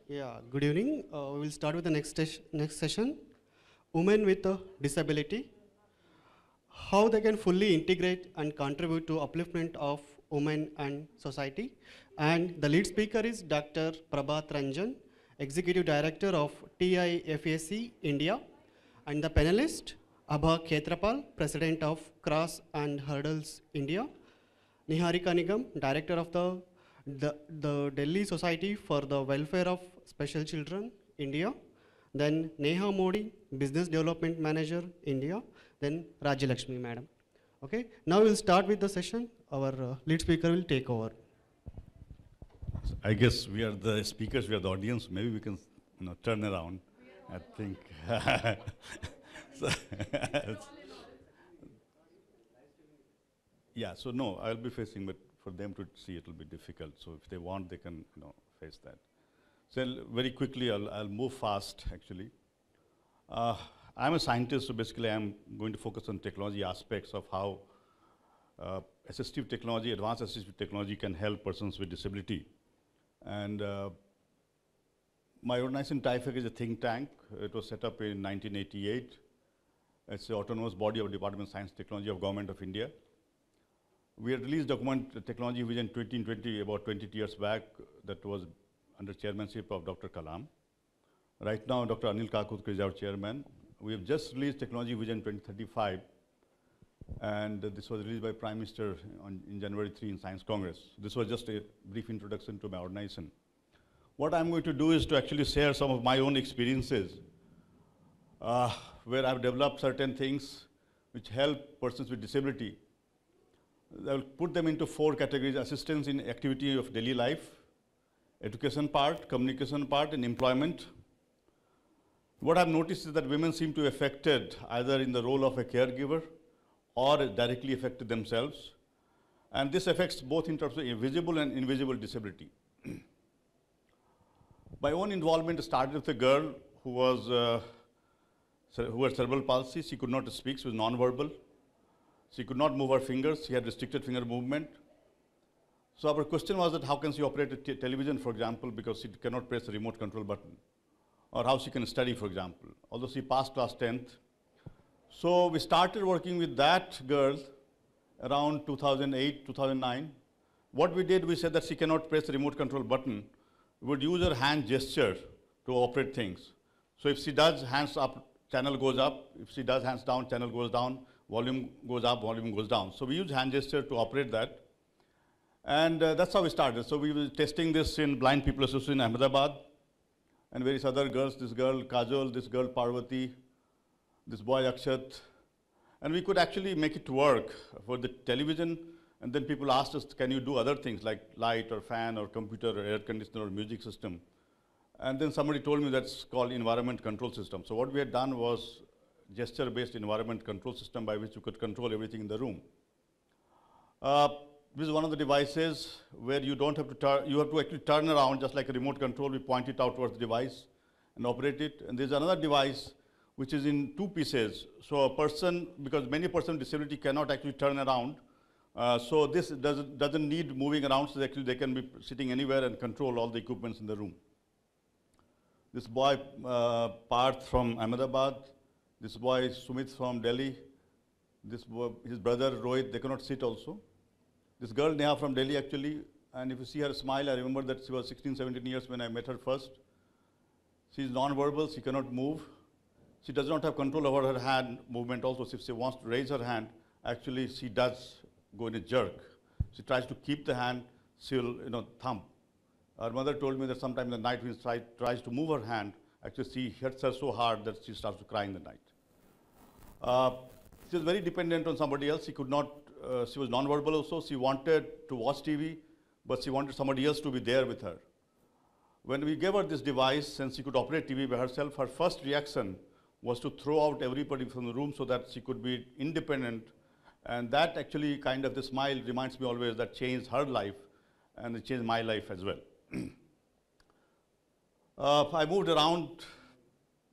Yeah, good evening. We will start with the next session. Women with a disability, how they can fully integrate and contribute to upliftment of women and society. And the lead speaker is Dr. Prabhat Ranjan, Executive Director of TIFAC India. And the panelist, Abha Khetrapal, President of Cross and Hurdles India. Niharika Nigam, Director of the Delhi Society for the Welfare of Special Children, India. Then Neha Modi, Business Development Manager, India. Then Rajya Lakshmi, Madam. Okay, now we'll start with the session. Our lead speaker will take over. I guess we are the speakers, we are the audience. Maybe we can, turn around. I think. So, yeah. So no, I'll be facing, but for them to see, it will be difficult. So if they want, they can, face that. So very quickly, I'll move fast. Actually, I'm a scientist, so basically, I'm going to focus on technology aspects of how assistive technology, advanced assistive technology, can help persons with disability. And my organization, TIFAC, is a think tank. It was set up in 1988. It's the autonomous body of Department of Science and Technology of Government of India. We had released document Technology Vision 2020 about 20 years back that was under chairmanship of Dr. Kalam. Right now, Dr. Anil Kakutkar is our chairman. We have just released Technology Vision 2035, and this was released by Prime Minister in January 3 in Science Congress. This was just a brief introduction to my organization. What I'm going to do is to actually share some of my own experiences where I've developed certain things which help persons with disability. I'll put them into 4 categories: assistance in activity of daily life, education part, communication part, and employment. What I've noticed is that women seem to be affected either in the role of a caregiver or directly affected themselves. And this affects both in terms of visible and invisible disability. My own involvement started with a girl who had cerebral palsy. She could not speak, she was non-verbal. She could not move her fingers, she had restricted finger movement. So our question was that how can she operate a television, for example, because she cannot press the remote control button, or how she can study, for example, although she passed class 10th. So we started working with that girl around 2008, 2009. What we did, we said that she cannot press the remote control button. We would use her hand gesture to operate things. So if she does hands up, channel goes up. If she does hands down, channel goes down. Volume goes up, volume goes down. So we use hand gesture to operate that. And that's how we started. So we were testing this in Blind People Association in Ahmedabad, and various other girls, this girl Kajol, this girl Parvati, this boy Akshat. And we could actually make it work for the television. And then people asked us, can you do other things like light or fan or computer or air conditioner or music system? And then somebody told me that's called environment control system. So what we had done was gesture-based environment control system by which you could control everything in the room. This is one of the devices where you don't have to turn, you have to actually turn around just like a remote control. We point it out towards the device and operate it. And there's another device which is in 2 pieces. So a person, because many persons with disability cannot actually turn around, so this doesn't need moving around, so actually they can be sitting anywhere and control all the equipments in the room. This boy, Parth from Ahmedabad, this boy, Sumit from Delhi, this boy, his brother, Rohit, they cannot sit also. This girl, Neha from Delhi actually, and if you see her smile, I remember that she was 16, 17 years when I met her first. She's non-verbal, she cannot move. She does not have control over her hand movement also. So if she wants to raise her hand, actually she does go in a jerk. She tries to keep the hand, she'll thump. Her mother told me that sometime in the night when she tries to move her hand, actually she hits her so hard that she starts to cry in the night. She was very dependent on somebody else. She could not, she was non-verbal also. She wanted to watch TV, but she wanted somebody else to be there with her. When we gave her this device, since she could operate TV by herself, her first reaction was to throw out everybody from the room so that she could be independent. And that actually kind of, the smile reminds me always that changed her life and it changed my life as well. I moved around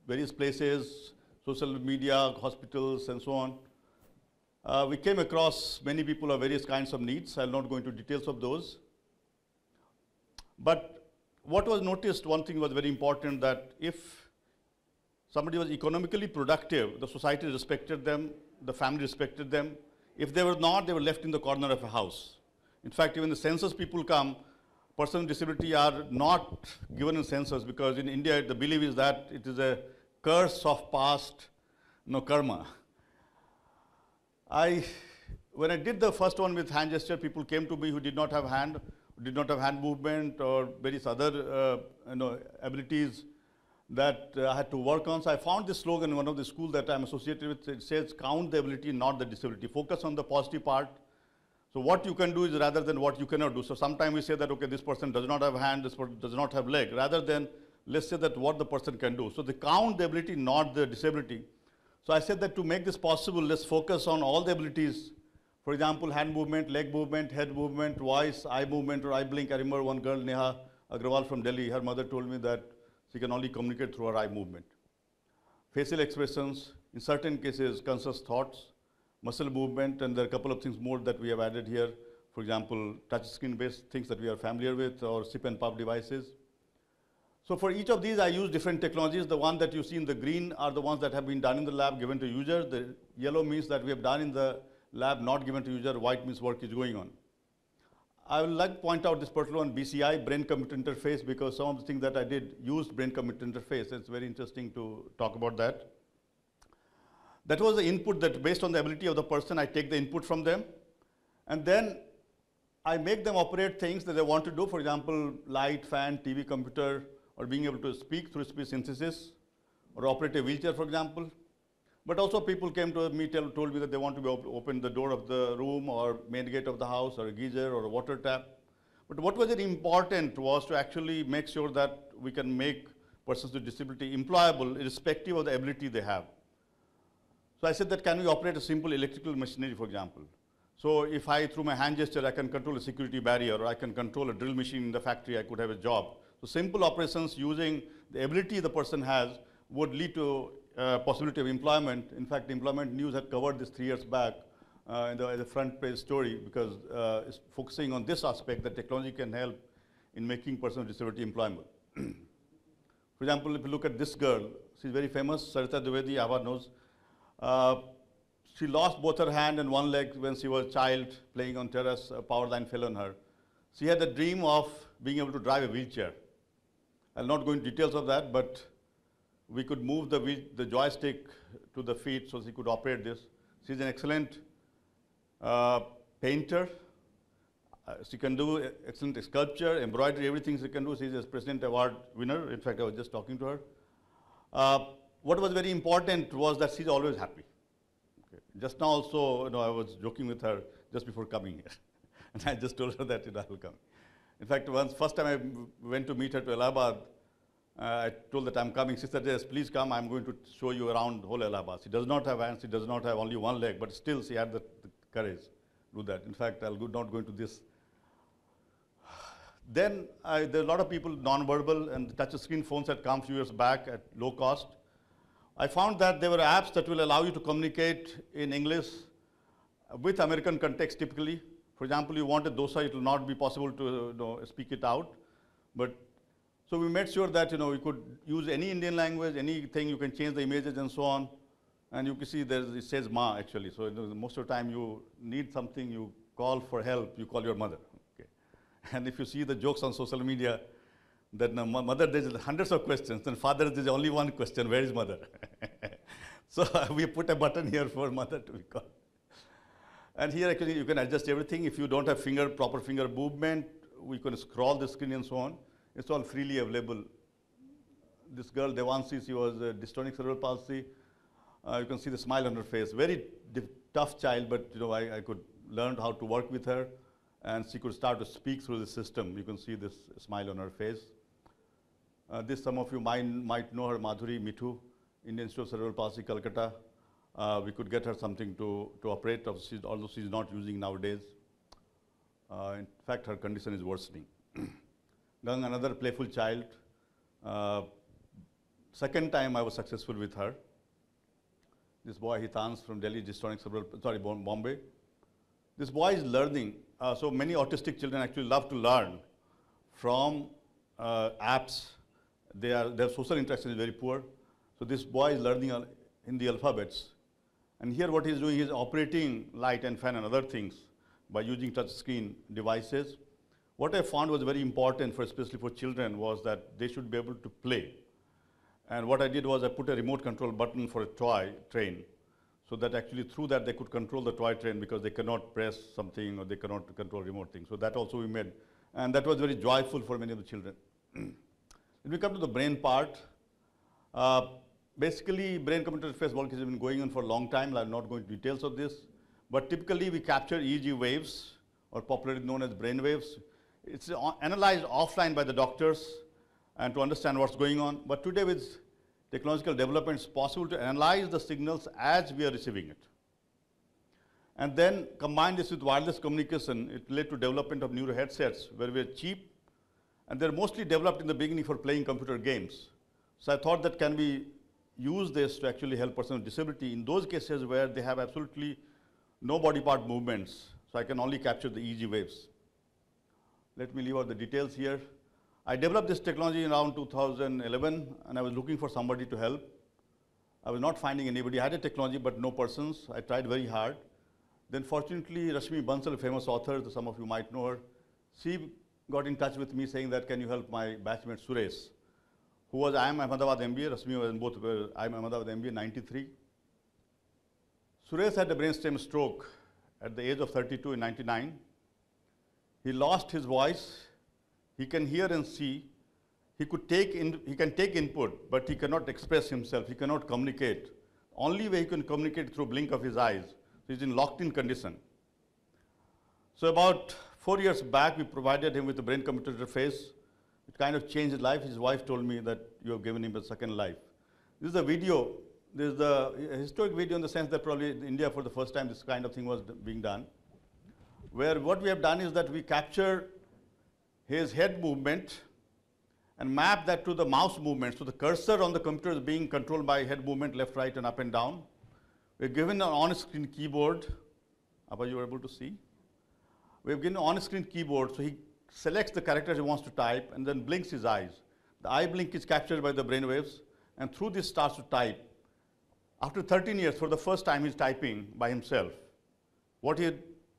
various places, social media, hospitals, and so on. We came across many people of various kinds of needs. I'll not go into details of those. But what was noticed, one thing was very important, that if somebody was economically productive, the society respected them, the family respected them. If they were not, they were left in the corner of a house. In fact, even the census people come, persons with disability are not given in census, because in India the belief is that it is a curse of past, karma. When I did the first one with hand gesture, people came to me who did not have hand movement or various other abilities that I had to work on. So I found this slogan in one of the schools that I'm associated with. It says, count the ability, not the disability. Focus on the positive part. So what you can do is rather than what you cannot do. So sometimes we say that, okay, this person does not have hand, this person does not have leg, rather than let's say that what the person can do. So they count the ability, not the disability. So I said that to make this possible, let's focus on all the abilities. For example, hand movement, leg movement, head movement, voice, eye movement, or eye blink. I remember one girl, Neha Agrawal from Delhi, her mother told me that she can only communicate through her eye movement. Facial expressions, in certain cases, conscious thoughts, muscle movement, and there are a couple of things more that we have added here. For example, touch screen based things that we are familiar with, or SIP and PUF devices. So for each of these, I use different technologies. The one that you see in the green are the ones that have been done in the lab, given to users. The yellow means that we have done in the lab, not given to user. White means work is going on. I would like to point out this particular one, BCI, brain-computer interface, because some of the things that I did used brain-computer interface. It's very interesting to talk about that. That was the input that based on the ability of the person, I take the input from them. And then I make them operate things that they want to do. For example, light, fan, TV, computer, or being able to speak through speech synthesis, or operate a wheelchair, for example. But also people came to me, told me that they want to open the door of the room, or main gate of the house, or a geyser, or a water tap. But what was very important was to actually make sure that we can make persons with disability employable irrespective of the ability they have. So I said that, can we operate a simple electrical machinery, for example? So if I, through my hand gesture, I can control a security barrier, or I can control a drill machine in the factory, I could have a job. So simple operations using the ability the person has would lead to possibility of employment. In fact, Employment News had covered this 3 years back in the front page story, because it's focusing on this aspect that technology can help in making persons with disability employable. For example, if you look at this girl, she's very famous, Sarita Dwivedi, Ava knows. She lost both her hand and one leg when she was a child playing on terrace. A power line fell on her. She had a dream of being able to drive a wheelchair. I'll not go into details of that, but we could move the joystick to the feet so she could operate this. She's an excellent painter. She can do excellent sculpture, embroidery, everything she can do. She's a President Award winner. In fact, I was just talking to her. What was very important was that she's always happy. Okay. Just now also, I was joking with her just before coming here. And I just told her that I will come. In fact, first time I went to meet her to Allahabad, I told that I'm coming. She said, yes, please come. I'm going to show you around the whole Allahabad. She does not have hands. She does not have only one leg, but still she had the courage to do that. In fact, I'll not go into this. Then there are a lot of people non-verbal, and the touch screen phones had come a few years back at low cost. I found that there were apps that will allow you to communicate in English with American context typically. For example, you want a dosa, it will not be possible to speak it out. But so we made sure that we could use any Indian language, anything, you can change the images and so on. And you can see it says Ma actually. So most of the time you need something, you call for help, you call your mother. Okay. And if you see the jokes on social media, that mother, there's hundreds of questions, and father, there's only one question, where is mother? So we put a button here for mother to be called. And here actually you can adjust everything. If you don't have proper finger movement, we can scroll the screen and so on. It's all freely available. This girl, Devansi, she was dystonic cerebral palsy. You can see the smile on her face. Very tough child, but I could learn how to work with her, and she could start to speak through the system. You can see this smile on her face. This, some of you might know her, Madhuri Mithu, Indian Institute of Cerebral Palsy, Calcutta. We could get her something to operate, although she's not using nowadays. In fact, her condition is worsening. Gang, another playful child. Second time I was successful with her. This boy Hitans from Delhi Dystonic Cerebral, sorry, Bombay. This boy is learning. So many autistic children actually love to learn from apps. Their social interaction is very poor. So this boy is learning Hindi alphabets. And here what he's doing is operating light and fan and other things by using touch screen devices. What I found was very important, especially for children, was that they should be able to play. And what I did was I put a remote control button for a toy train, so that actually through that they could control the toy train, because they cannot press something or they cannot control remote things. So that also we made. And that was very joyful for many of the children. When we come to the brain part, basically brain-computer interface work has been going on for a long time. I'm not going into details of this. But typically we capture EEG waves, or popularly known as brain waves. It's analyzed offline by the doctors and to understand what's going on. But today with technological development, it's possible to analyze the signals as we are receiving it. And then combine this with wireless communication, it led to development of neuro headsets, where we are cheap, and they're mostly developed in the beginning for playing computer games. So I thought that can we use this to actually help persons with disability in those cases where they have absolutely no body part movements. So I can only capture the EEG waves. Let me leave out the details here. I developed this technology around 2011, and I was looking for somebody to help. I was not finding anybody. I had a technology, but no persons. I tried very hard. Then fortunately, Rashmi Bansal, a famous author, some of you might know her, she got in touch with me saying that, can you help my batchmate Suresh, who was IIM Ahmedabad MBA. Rashmi was in both IIM Ahmedabad MBA in 93. Suresh had a brainstem stroke at the age of 32 in 99. He lost his voice. He can hear and see. He can take input, but he cannot express himself. He cannot communicate. Only way he can communicate through blink of his eyes. So he's in locked-in condition. So about 4 years back, we provided him with a brain-computer interface. It kind of changed his life. His wife told me that you have given him a second life. This is a video. This is a historic video in the sense that probably in India for the first time this kind of thing was being done, where what we have done is that we capture his head movement and map that to the mouse movement. So the cursor on the computer is being controlled by head movement, left, right, and up and down. We're given an on-screen keyboard. Abba, you were able to see? We've given an on-screen keyboard, so he selects the characters he wants to type and then blinks his eyes. The eye blink is captured by the brain waves, and through this starts to type. After 13 years, for the first time, he's typing by himself. What he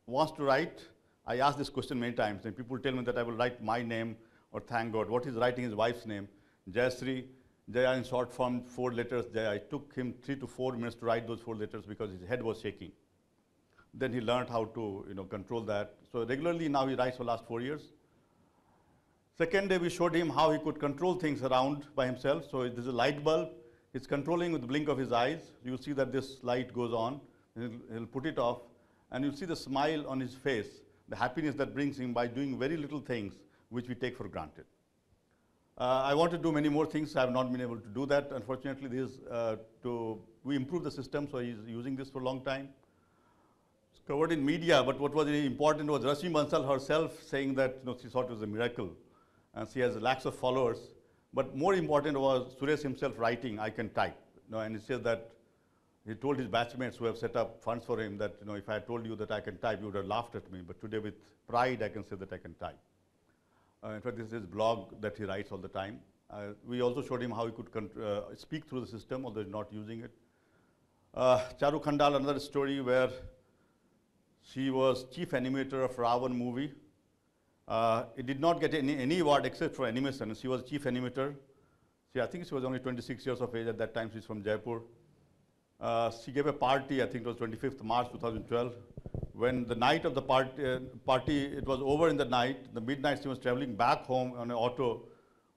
wants to write, I ask this question many times, and people tell me that I will write my name or thank God. What he's writing his wife's name, Jayasri, Jaya in short form, 4 letters, Jaya. It took him 3 to 4 minutes to write those 4 letters because his head was shaking. Then he learned how to control that. So regularly now he writes for the last 4 years. Second day we showed him how he could control things around by himself. So there's a light bulb. He's controlling with the blink of his eyes. You'll see that this light goes on. He'll put it off. And you'll see the smile on his face, the happiness that brings him by doing very little things which we take for granted. I want to do many more things. I have not been able to do that. Unfortunately, we improved the system, so he's using this for a long time. It's covered in media, but what was really important was Rashmi Bansal herself saying that she thought it was a miracle. And she has lakhs of followers. But more important was Suresh himself writing, I can type. And he says that he told his batchmates who have set up funds for him that if I had told you that I can type, you would have laughed at me. But today with pride, I can say that I can type. In fact, this is his blog that he writes all the time. We also showed him how he could speak through the system, although he's not using it. Charu Khandal, another story where she was chief animator of Ravan movie. It did not get any award except for animation. She was chief animator. I think she was only 26 years of age at that time. She's from Jaipur. She gave a party, I think it was 25th March 2012. When the night of the party, it was over in the night, the midnight, she was traveling back home on an auto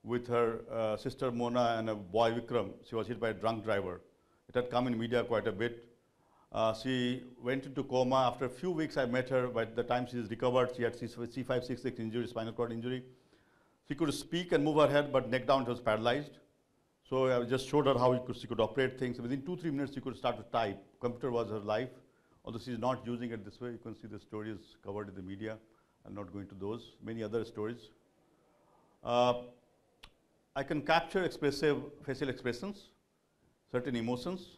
with her sister Mona and a boy Vikram. She was hit by a drunk driver. It had come in media quite a bit. She went into coma. After a few weeks, I met her. By the time she's recovered, she had C5, C6 injury, spinal cord injury. She could speak and move her head, but neck down, it was paralyzed. So I just showed her how she could operate things. Within 2-3 minutes, she could start to type. Computer was her life. Although she's not using it this way, you can see the stories covered in the media. I'm not going to those. Many other stories. I can capture expressive facial expressions, certain emotions,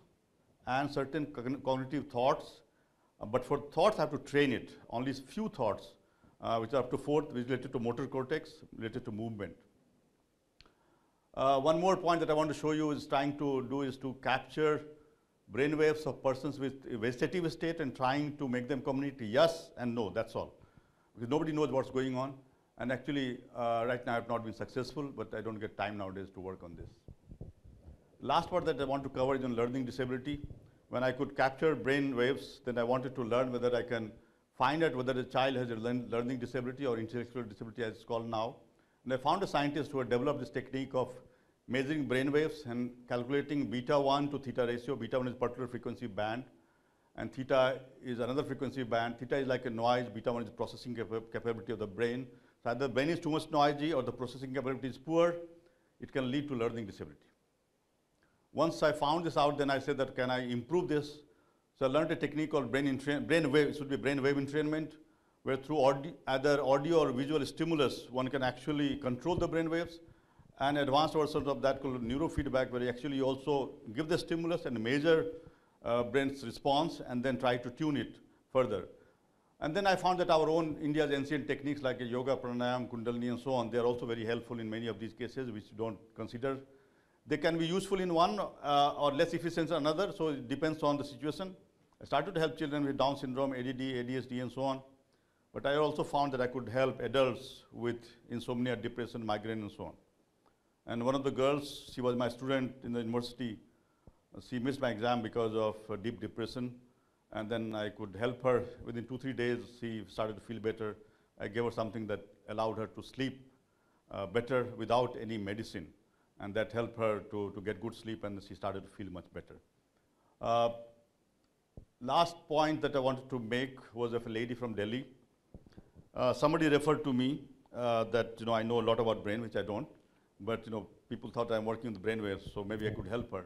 and certain cognitive thoughts. But for thoughts, I have to train it. Only few thoughts, which are up to fourth, which is related to motor cortex, related to movement. One more point that I want to show you is trying to do is to capture brain waves of persons with a vegetative state and trying to make them communicate yes and no, that's all. Because nobody knows what's going on. And actually, right now I have not been successful, but I don't get time nowadays to work on this. Last part that I want to cover is on learning disability. When I could capture brain waves, then I wanted to learn whether I can find out whether a child has a learning disability or intellectual disability as it's called now. And I found a scientist who had developed this technique of measuring brain waves and calculating beta 1 to theta ratio. Beta 1 is particular frequency band, and theta is another frequency band. Theta is like a noise, beta 1 is processing capability of the brain. So either the brain is too much noisy or the processing capability is poor, it can lead to learning disability. Once I found this out, then I said that can I improve this? So I learned a technique called brain wave, it should be brain wave entrainment, where through either audio or visual stimulus, one can actually control the brain waves. And advanced versions of that called neurofeedback, where you actually also give the stimulus and measure brain's response and then try to tune it further. And then I found that our own India's ancient techniques like yoga, pranayam, kundalini, and so on, they are also very helpful in many of these cases, which you don't consider. They can be useful in one or less efficient in another, so it depends on the situation. I started to help children with Down syndrome, ADD, ADHD, and so on. But I also found that I could help adults with insomnia, depression, migraine, and so on. And one of the girls, she was my student in the university. She missed my exam because of deep depression. And then I could help her. Within 2-3 days, she started to feel better. I gave her something that allowed her to sleep better without any medicine. And that helped her to get good sleep, and she started to feel much better. Last point that I wanted to make was of a lady from Delhi. Somebody referred to me that I know a lot about brain, which I don't. But people thought I'm working with brain waves, so maybe I could help her.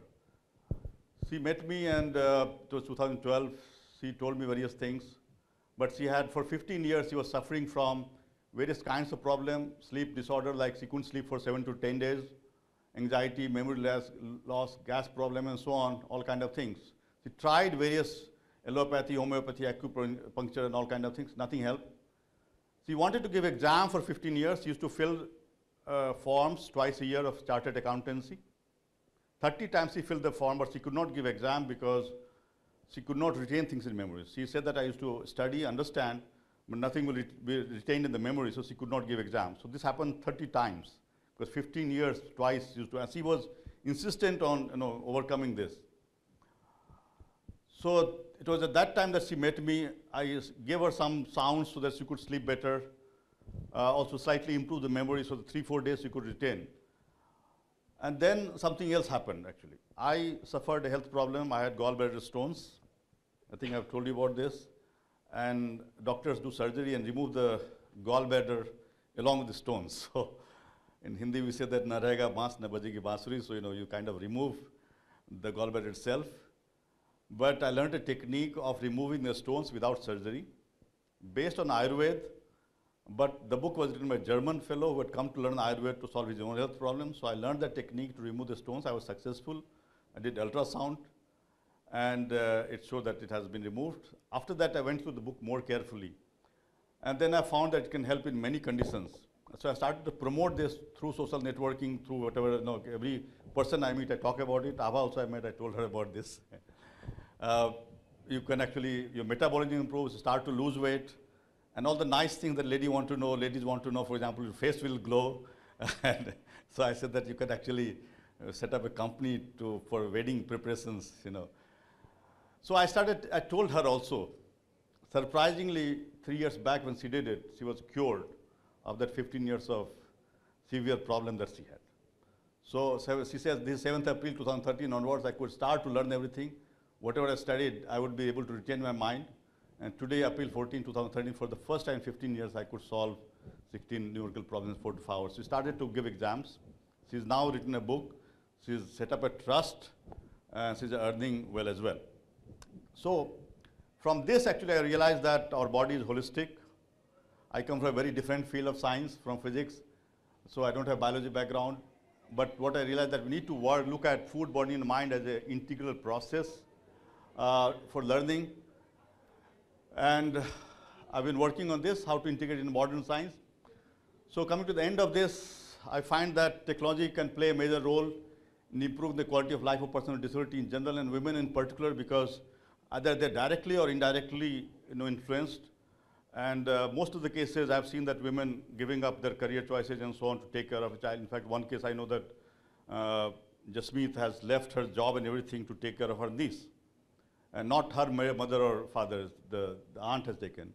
She met me, and it was 2012. She told me various things. But she had, for 15 years, she was suffering from various kinds of problems, sleep disorder, like she couldn't sleep for 7 to 10 days, anxiety, memory loss, gas problem, and so on, all kind of things. She tried various allopathy, homeopathy, acupuncture, and all kind of things. Nothing helped. She wanted to give exam for 15 years. She used to fill forms twice a year of chartered accountancy. 30 times she filled the form, but she could not give exam because she could not retain things in memory. She said that I used to study, understand, but nothing will be retained in the memory, so she could not give exam. So this happened 30 times, because 15 years, twice she used to, and she was insistent on overcoming this. So it was at that time that she met me. I gave her some sounds so that she could sleep better. Also slightly improve the memory, so the 3-4 days you could retain. And then something else happened, actually. I suffered a health problem. I had gallbladder stones. I think I've told you about this. And doctors do surgery and remove the gallbladder along with the stones. So in Hindi, we say that na rahega baans na bajegi bansuri. So you kind of remove the gallbladder itself. But I learned a technique of removing the stones without surgery, based on Ayurveda. But the book was written by a German fellow who had come to learn Ayurveda to solve his own health problems. So I learned that technique to remove the stones. I was successful. I did ultrasound, and it showed that it has been removed. After that, I went through the book more carefully. And then I found that it can help in many conditions. So I started to promote this through social networking, through whatever, every person I meet, I talk about it. Ava also I met, I told her about this. You can actually, your metabolism improves, start to lose weight. And all the nice things that ladies want to know, for example, your face will glow. And so I said that you can actually set up a company for wedding preparations, So I told her also, surprisingly, 3 years back when she did it, she was cured of that 15 years of severe problem that she had. So she says, this 7th April 2013 onwards, I could start to learn everything. Whatever I studied, I would be able to retain my mind. And today, April 14, 2013, for the first time in 15 years, I could solve 16 numerical problems in 4 to 5 hours. She started to give exams. She's now written a book. She's set up a trust, and she's earning well as well. So from this, actually, I realized that our body is holistic. I come from a very different field of science, from physics, so I don't have biology background. But what I realized that we need to look at food, body, and mind as an integral process. for learning. And I've been working on this, how to integrate in modern science. So coming to the end of this, I find that technology can play a major role in improving the quality of life of persons with disability in general and women in particular, because either they're directly or indirectly influenced. And most of the cases I've seen that women giving up their career choices and so on to take care of a child. In fact, one case I know that Jasmeet has left her job and everything to take care of her niece. And not her mother or father, the aunt has taken.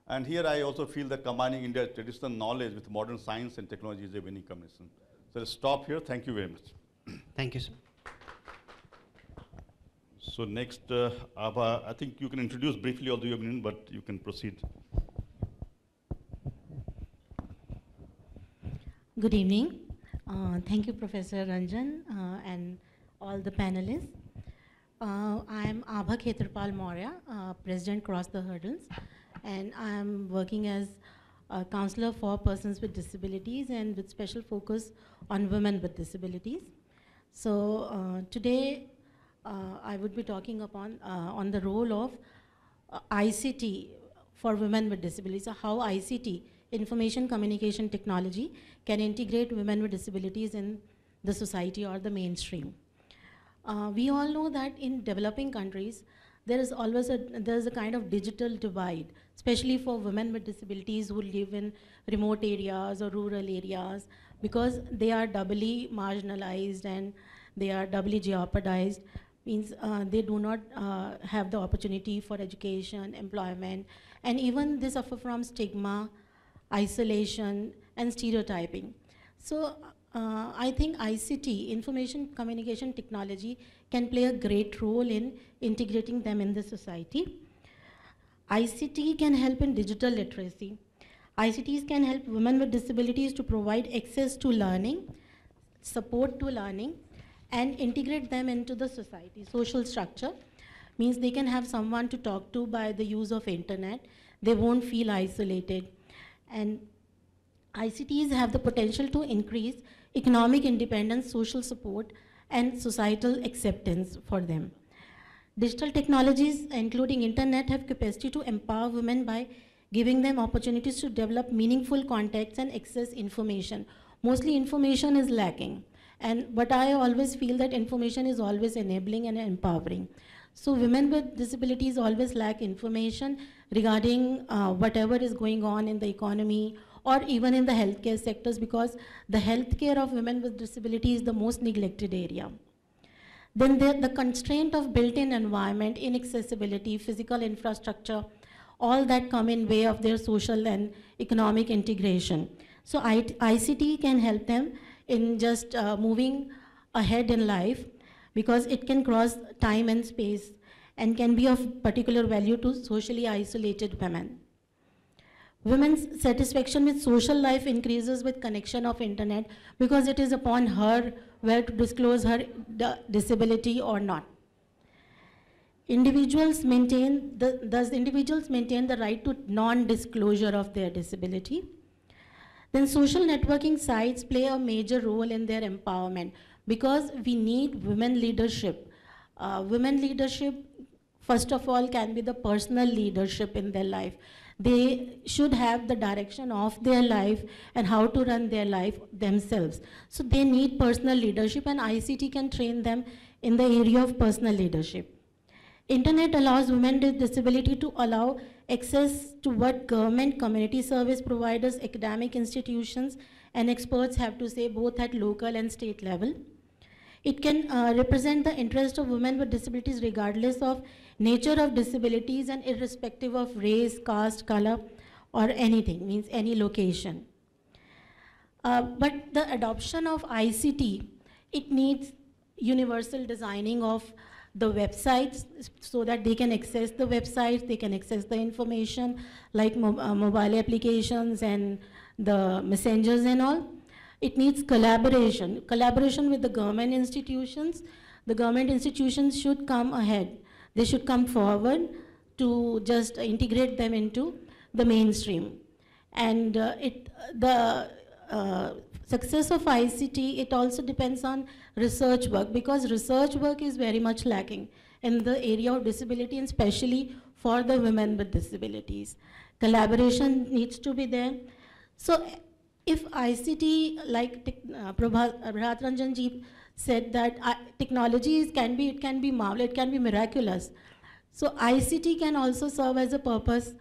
And here I also feel that combining India's traditional knowledge with modern science and technology is a winning combination. So let's stop here. Thank you very much. Thank you, sir. So next, Abha, I think you can introduce briefly, although you've been in, but you can proceed. Good evening. Thank you, Professor Ranjan, and all the panelists. I am Abha Khetrapal Maurya, President Cross the Hurdles, and I am working as a counselor for persons with disabilities and with special focus on women with disabilities. So today I would be talking upon on the role of ICT for women with disabilities, so how ICT, information communication technology, can integrate women with disabilities in the society or the mainstream. We all know that in developing countries, there is always a kind of digital divide, especially for women with disabilities who live in remote areas or rural areas, because they are doubly marginalized and they are doubly jeopardized. Means they do not have the opportunity for education, employment, and even they suffer from stigma, isolation, and stereotyping. So I think ICT, information communication technology, can play a great role in integrating them in the society. ICT can help in digital literacy. ICTs can help women with disabilities to provide access to learning, support to learning, and integrate them into the society. Social structure means they can have someone to talk to by the use of internet. They won't feel isolated. And ICTs have the potential to increase economic independence, social support, and societal acceptance for them. Digital technologies, including internet, have capacity to empower women by giving them opportunities to develop meaningful contacts and access information. Mostly information is lacking. But I always feel that information is always enabling and empowering. So women with disabilities always lack information regarding whatever is going on in the economy or even in the healthcare sectors, because the healthcare of women with disability is the most neglected area. Then the constraint of built-in environment, inaccessibility, physical infrastructure, all that come in way of their social and economic integration. So ICT can help them in just moving ahead in life, because it can cross time and space and can be of particular value to socially isolated women. Women's satisfaction with social life increases with connection of internet, because it is upon her where to disclose her disability or not. Individuals maintain the right to non-disclosure of their disability. Then social networking sites play a major role in their empowerment, because we need women leadership. Women leadership, first of all, can be the personal leadership in their life. They should have the direction of their life and how to run their life themselves. So they need personal leadership, and ICT can train them in the area of personal leadership. Internet allows women with disability to allow access to what government, community service providers, academic institutions, and experts have to say, both at local and state level. It can represent the interest of women with disabilities regardless of nature of disabilities and irrespective of race, caste, color, or anything, means any location. But the adoption of ICT, it needs universal designing of the websites so that they can access the websites, they can access the information like mobile applications and the messengers and all. It needs collaboration with the government institutions. The government institutions should come ahead. They should come forward to just integrate them into the mainstream. And the success of ICT, it also depends on research work, because research work is very much lacking in the area of disability, and especially for the women with disabilities. Collaboration needs to be there. So if ICT, like Prabhat Ranjan ji said that technology can be marvelous, it can be miraculous. So ICT can also serve as a purpose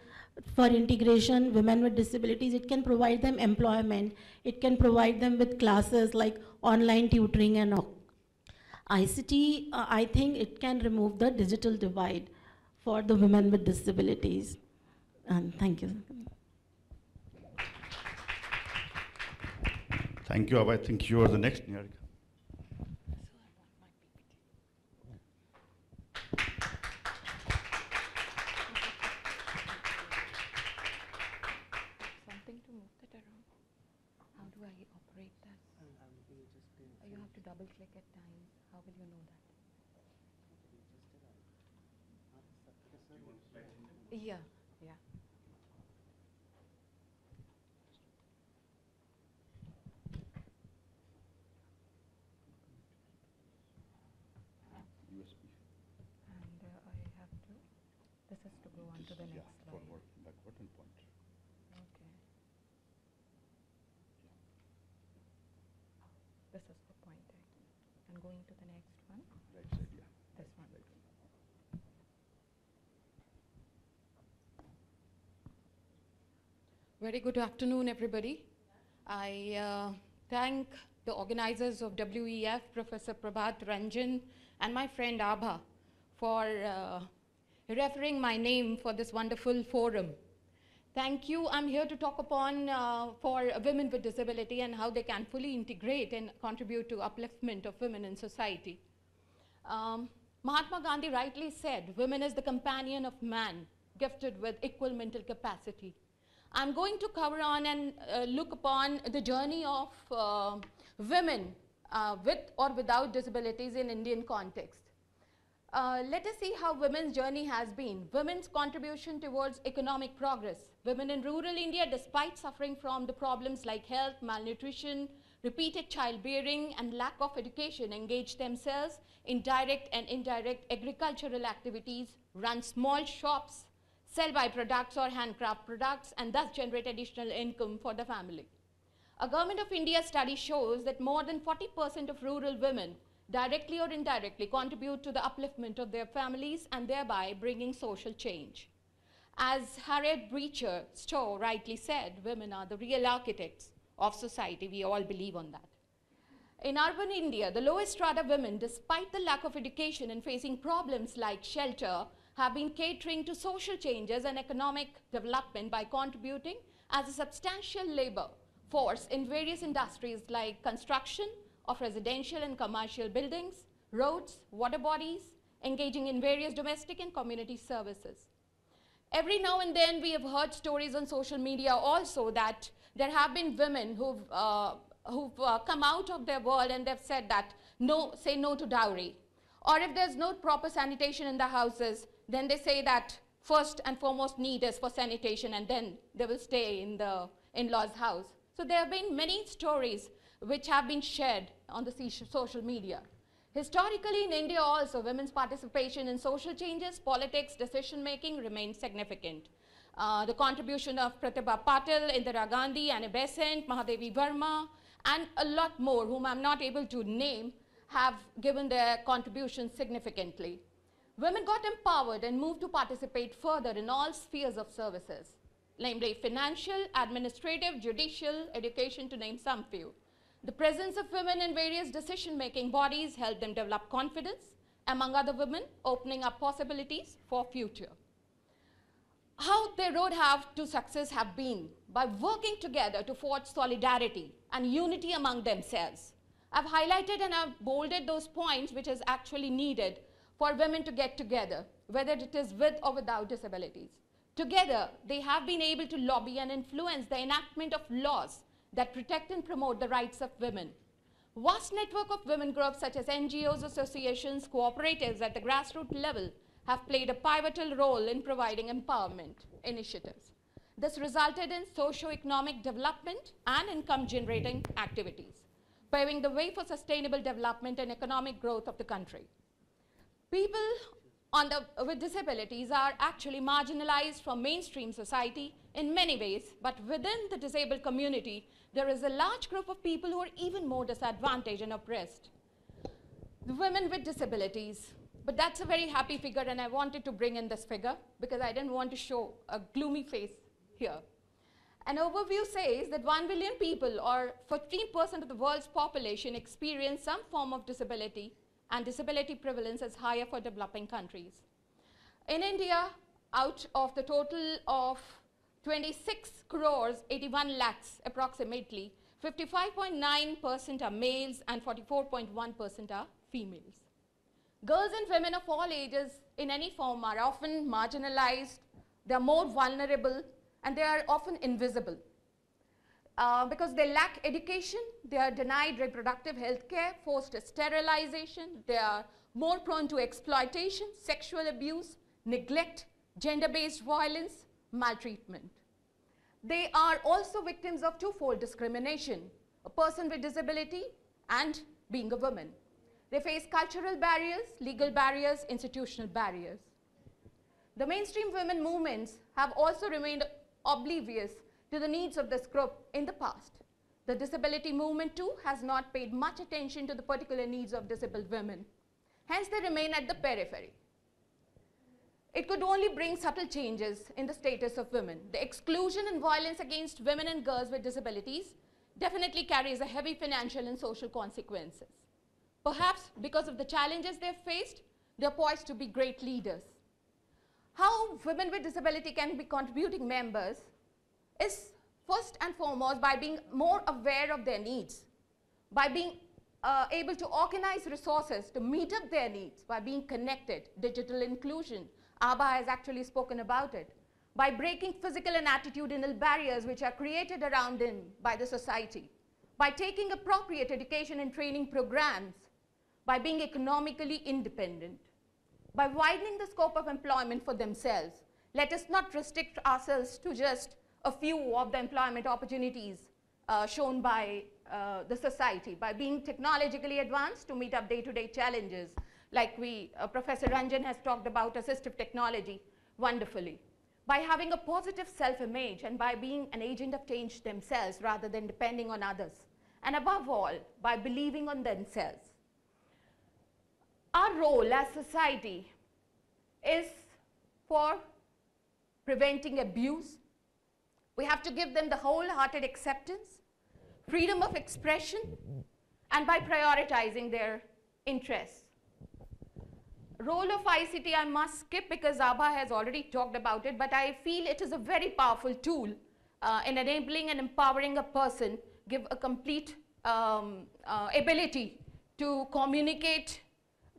for integration, women with disabilities. It can provide them employment. It can provide them with classes like online tutoring and all. ICT, I think it can remove the digital divide for the women with disabilities. And thank you. Thank you, Abha. I think you are the next, Niharika. Something to move that around. How do I operate that? You have to double click at times. How will you know that? Yeah, yeah. USB. And I have to, this is to go on to the next slide. Forward, backward, and point. Okay. This is for pointing. And going to the next one, Right side, yeah. this one. Right. Very good afternoon, everybody. I thank the organizers of WEF, Professor Prabhat Ranjan, and my friend Abha for referring my name for this wonderful forum. Thank you. I'm here to talk upon for women with disability and how they can fully integrate and contribute to upliftment of women in society. Mahatma Gandhi rightly said, women is the companion of man, gifted with equal mental capacity. I'm going to cover on and look upon the journey of women with or without disabilities in Indian context. Let us see how women's journey has been. Women's contribution towards economic progress. Women in rural India, despite suffering from the problems like health, malnutrition, repeated childbearing, and lack of education, engage themselves in direct and indirect agricultural activities, run small shops, sell byproducts or handcraft products, and thus generate additional income for the family. A Government of India study shows that more than 40% of rural women directly or indirectly contribute to the upliftment of their families and thereby bringing social change. As Harriet Beecher Stowe rightly said, women are the real architects of society. We all believe on that. In urban India, the lowest strata women, despite the lack of education and facing problems like shelter, have been catering to social changes and economic development by contributing as a substantial labor force in various industries like construction of residential and commercial buildings, roads, water bodies, engaging in various domestic and community services. Every now and then we have heard stories on social media also that there have been women who've come out of their world and they've said that say no to dowry. Or if there's no proper sanitation in the houses, then they say that first and foremost need is for sanitation and then they will stay in the in-laws' house. So there have been many stories which have been shared on the social media. Historically in India also, women's participation in social changes, politics, decision-making remains significant. The contribution of Pratibha Patil, Indira Gandhi, Annie Besant, Mahadevi Verma, and a lot more whom I'm not able to name have given their contributions significantly. Women got empowered and moved to participate further in all spheres of services, namely financial, administrative, judicial, education, to name some few. The presence of women in various decision-making bodies helped them develop confidence among other women, opening up possibilities for future. How their road to success have been by working together to forge solidarity and unity among themselves. I've highlighted and I've bolded those points which is actually needed for women to get together, whether it is with or without disabilities. Together, they have been able to lobby and influence the enactment of laws that protect and promote the rights of women. Vast network of women groups such as NGOs, associations, cooperatives at the grassroots level have played a pivotal role in providing empowerment initiatives. This resulted in socio-economic development and income-generating activities, paving the way for sustainable development and economic growth of the country. People with disabilities are actually marginalized from mainstream society in many ways, but within the disabled community, there is a large group of people who are even more disadvantaged and oppressed. The women with disabilities. But that's a very happy figure, and I wanted to bring in this figure because I didn't want to show a gloomy face here. An overview says that 1 billion people, or 15% of the world's population, experience some form of disability, and disability prevalence is higher for developing countries. In India, out of the total of 26 crores, 81 lakhs approximately, 55.9% are males and 44.1% are females. Girls and women of all ages in any form are often marginalized, they are more vulnerable, and they are often invisible. Because they lack education, they are denied reproductive health care, forced sterilization, they are more prone to exploitation, sexual abuse, neglect, gender-based violence, maltreatment. They are also victims of twofold discrimination, a person with disability and being a woman. They face cultural barriers, legal barriers, institutional barriers. The mainstream women movements have also remained oblivious to the needs of this group in the past. The disability movement too has not paid much attention to the particular needs of disabled women. Hence they remain at the periphery. It could only bring subtle changes in the status of women. The exclusion and violence against women and girls with disabilities definitely carries a heavy financial and social consequences. Perhaps because of the challenges they've faced, they're poised to be great leaders. How women with disability can be contributing members is first and foremost by being more aware of their needs, by being able to organize resources to meet up their needs, by being connected, digital inclusion. Abha has actually spoken about it. By breaking physical and attitudinal barriers which are created around them by the society. By taking appropriate education and training programs. By being economically independent. By widening the scope of employment for themselves. Let us not restrict ourselves to just a few of the employment opportunities shown by the society. By being technologically advanced to meet up day-to-day challenges. Like Professor Ranjan has talked about assistive technology wonderfully. By having a positive self-image and by being an agent of change themselves rather than depending on others. And above all, by believing on themselves. Our role as society is for preventing abuse. We have to give them the wholehearted acceptance, freedom of expression, and by prioritizing their interests. Role of ICT I must skip because Abha has already talked about it, but I feel it is a very powerful tool in enabling and empowering a person, give a complete ability to communicate,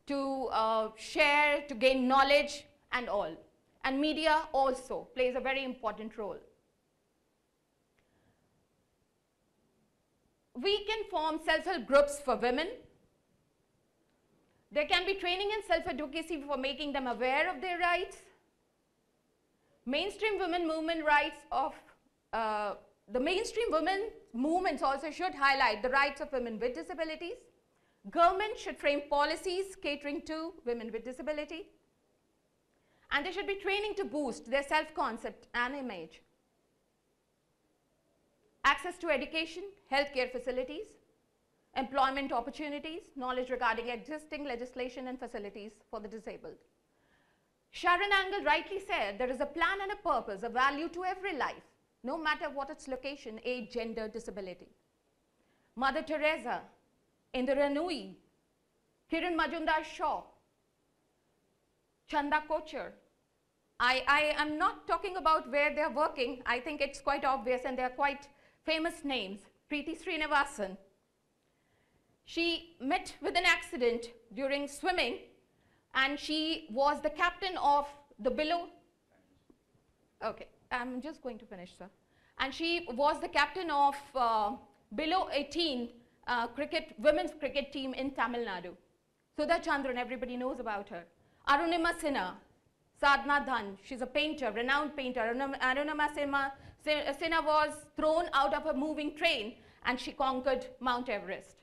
to share, to gain knowledge and all. And media also plays a very important role. We can form self-help groups for women. There can be training and self-advocacy for making them aware of their rights. Mainstream women movement rights of, the mainstream women movements also should highlight the rights of women with disabilities. Government should frame policies catering to women with disability. And there should be training to boost their self-concept and image. Access to education, healthcare facilities, employment opportunities, knowledge regarding existing legislation and facilities for the disabled. Sharon Angle rightly said there is a plan and a purpose, a value to every life, no matter what its location, age, gender, disability. Mother Teresa, Indira Nooyi, Kiran Majumdar-Shaw, Chanda Kochhar. I am not talking about where they're working. I think it's quite obvious and they're quite famous names. Preeti Srinivasan. She met with an accident during swimming and she was the captain of the below, okay, I'm just going to finish, sir. And she was the captain of below 18 women's cricket team in Tamil Nadu. Sudha Chandran, everybody knows about her. Arunima Sinha, Sadhna Dhan, she's a painter, renowned painter. Arunama Sinha was thrown out of a moving train and she conquered Mount Everest.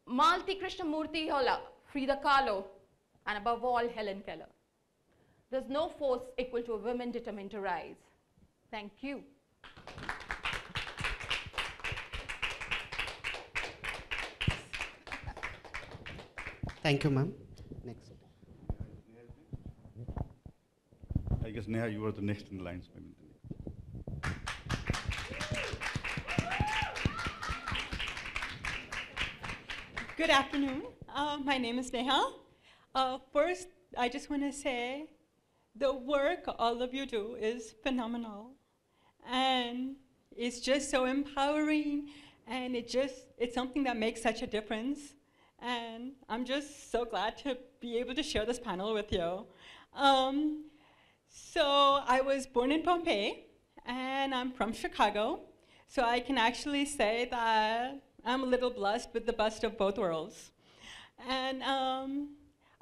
Malti Krishnamurti Holla, Frida Kahlo, and above all, Helen Keller. There's no force equal to a woman determined to rise. Thank you. Thank you, ma'am. Next. I guess, Neha, you are the next in the line. Good afternoon. My name is Neha. First, I just want to say the work all of you do is phenomenal. And it's just so empowering, and it's something that makes such a difference. And I'm just so glad to be able to share this panel with you. So I was born in Bombay, and I'm from Chicago. So I can actually say that I'm a little blessed with the best of both worlds. And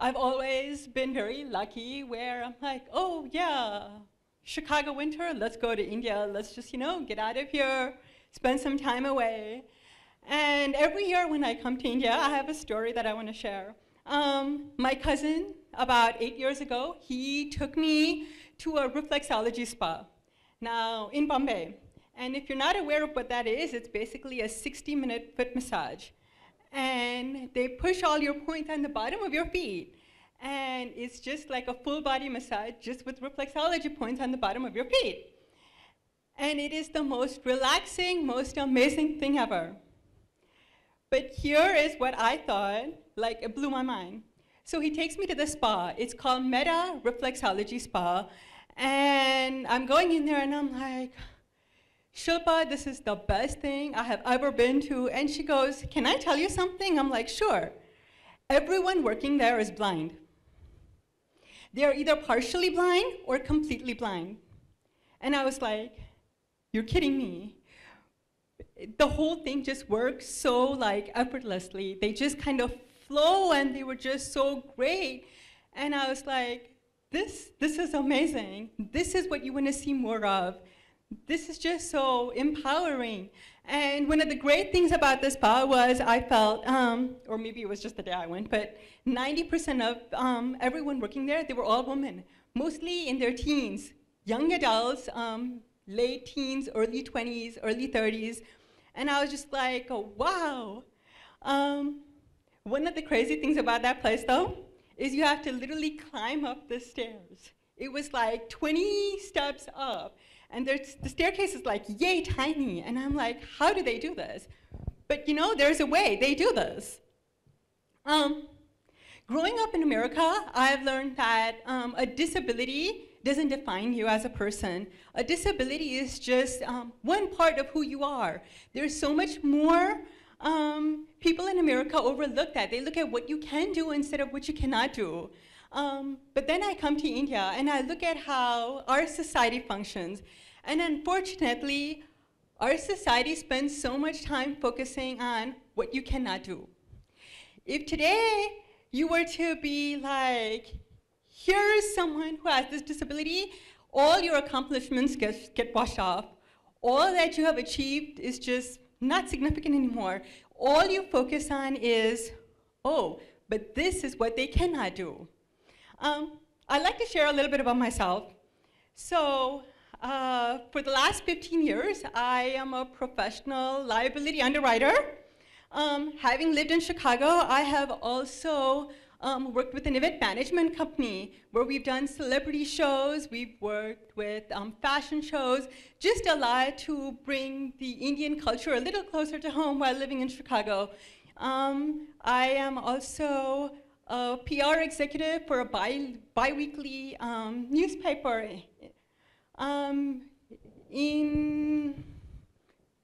I've always been very lucky where I'm like, oh yeah, Chicago winter, let's go to India. Let's just, get out of here, spend some time away. And every year when I come to India, I have a story that I want to share. My cousin, about 8 years ago, he took me to a reflexology spa, now in Bombay. And if you're not aware of what that is, it's basically a 60-minute foot massage. And they push all your points on the bottom of your feet. And it's just like a full body massage, just with reflexology points on the bottom of your feet. And it is the most relaxing, most amazing thing ever. But here is what I thought, it blew my mind. So he takes me to the spa. It's called Meta Reflexology Spa. And I'm going in there and I'm like, Shilpa, this is the best thing I have ever been to. And she goes, can I tell you something? I'm like, sure. Everyone working there is blind. They're either partially blind or completely blind. And I was like, you're kidding me. The whole thing just works so effortlessly. They just kind of flow, and they were just so great. And I was like, this is amazing. This is what you want to see more of. This is just so empowering. And one of the great things about this spa was I felt, or maybe it was just the day I went, but 90% of everyone working there, they were all women, mostly in their teens, young adults, late teens, early 20s, early 30s. And I was just like, oh, wow. One of the crazy things about that place, though, is you have to literally climb up the stairs. It was like 20 steps up. And the staircase is yay tiny. And I'm like, how do they do this? But there's a way they do this. Growing up in America, I've learned that a disability doesn't define you as a person. A disability is just one part of who you are. There's so much more. People in America overlook that. They look at what you can do instead of what you cannot do. But then I come to India and I look at how our society functions. And unfortunately, our society spends so much time focusing on what you cannot do. If today you were to be like, here's someone who has this disability, all your accomplishments get washed off. All that you have achieved is just not significant anymore. All you focus on is, oh, but this is what they cannot do. I'd like to share a little bit about myself. So for the last 15 years, I am a professional liability underwriter. Having lived in Chicago, I have also worked with an event management company where we've done celebrity shows, we've worked with fashion shows, just a lot to bring the Indian culture a little closer to home while living in Chicago. I am also a PR executive for a bi-weekly newspaper. In